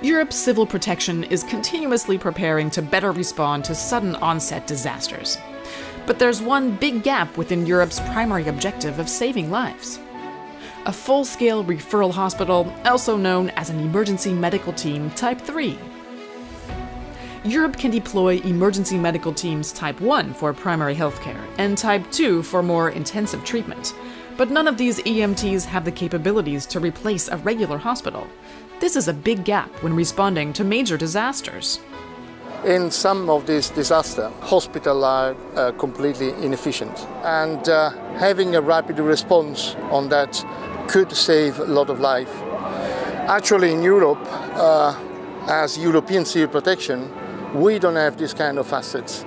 Europe's civil protection is continuously preparing to better respond to sudden onset disasters. But there's one big gap within Europe's primary objective of saving lives. A full-scale referral hospital, also known as an emergency medical team Type 3. Europe can deploy emergency medical teams Type 1 for primary healthcare and Type 2 for more intensive treatment. But none of these EMTs have the capabilities to replace a regular hospital. This is a big gap when responding to major disasters. In some of these disasters, hospitals are completely inefficient, and having a rapid response on that could save a lot of life. Actually, in Europe, as European civil protection, we don't have this kind of assets.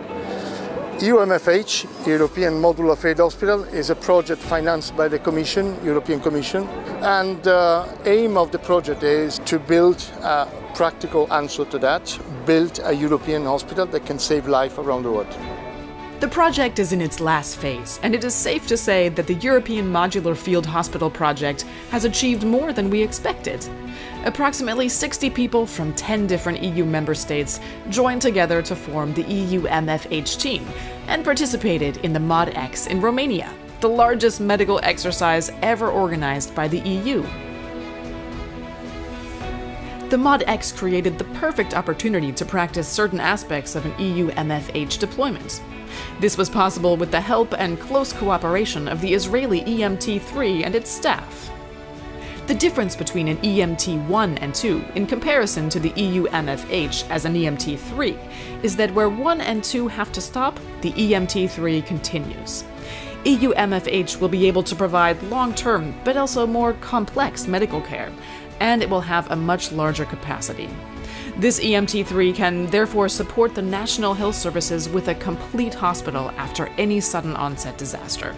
EUMFH, European Modular Field Hospital, is a project financed by the Commission, European Commission, and the aim of the project is to build a practical answer to that, build a European hospital that can save life around the world. The project is in its last phase, and it is safe to say that the European Modular Field Hospital project has achieved more than we expected. Approximately 60 people from 10 different EU member states joined together to form the EUMFH team and participated in the MODEX in Romania, the largest medical exercise ever organized by the EU. The MODEX created the perfect opportunity to practice certain aspects of an EUMFH deployment. This was possible with the help and close cooperation of the Israeli EMT3 and its staff. The difference between an EMT1 and 2 in comparison to the EUMFH as an EMT3 is that where 1 and 2 have to stop, the EMT3 continues. EUMFH will be able to provide long-term but also more complex medical care, and it will have a much larger capacity. This EMT3 can therefore support the national health services with a complete hospital after any sudden onset disaster.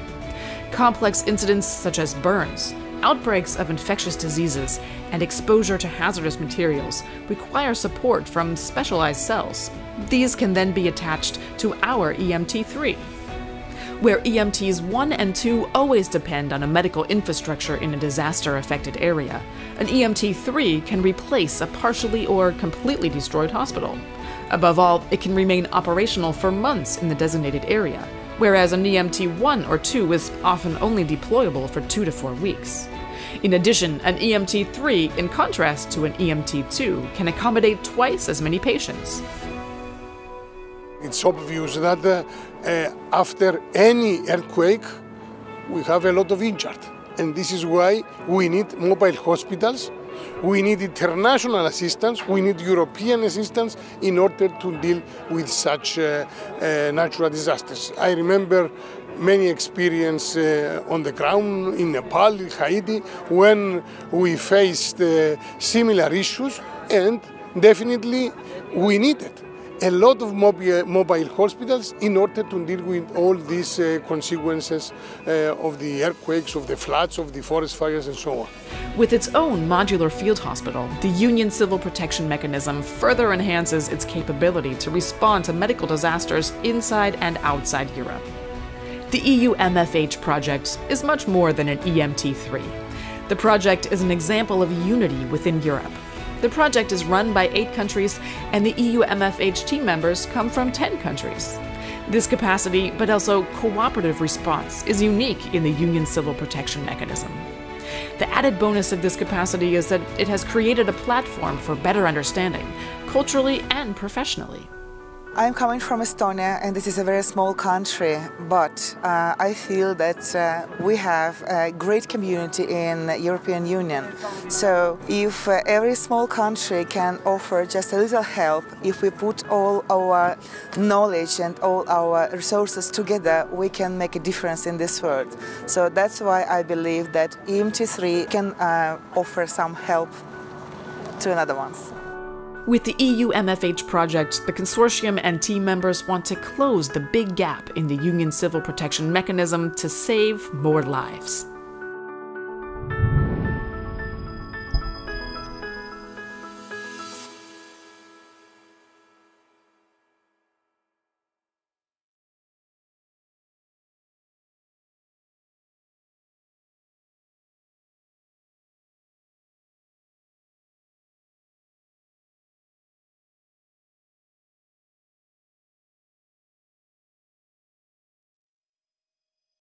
Complex incidents such as burns, outbreaks of infectious diseases, and exposure to hazardous materials require support from specialized cells. These can then be attached to our EMT3. Where EMTs 1 and 2 always depend on a medical infrastructure in a disaster-affected area, an EMT3 can replace a partially or completely destroyed hospital. Above all, it can remain operational for months in the designated area, whereas an EMT1 or 2 is often only deployable for 2 to 4 weeks. In addition, an EMT3, in contrast to an EMT2, can accommodate twice as many patients. It's obvious that after any earthquake, we have a lot of injured. And this is why we need mobile hospitals, we need international assistance, we need European assistance in order to deal with such natural disasters. I remember many experience on the ground in Nepal, Haiti, when we faced similar issues, and definitely we needed a lot of mobile hospitals in order to deal with all these consequences of the earthquakes, of the floods, of the forest fires, and so on. With its own modular field hospital, the Union Civil Protection Mechanism further enhances its capability to respond to medical disasters inside and outside Europe. The EUMFH project is much more than an EMT3. The project is an example of unity within Europe. The project is run by 8 countries, and the EUMFH team members come from 10 countries. This capacity, but also cooperative response, is unique in the Union Civil Protection Mechanism. The added bonus of this capacity is that it has created a platform for better understanding, culturally and professionally. I'm coming from Estonia, and this is a very small country, but I feel that we have a great community in the European Union. So if every small country can offer just a little help, if we put all our knowledge and all our resources together, we can make a difference in this world. So that's why I believe that EMT3 can offer some help to another ones. With the EUMFH project, the consortium and team members want to close the big gap in the Union Civil Protection Mechanism to save more lives.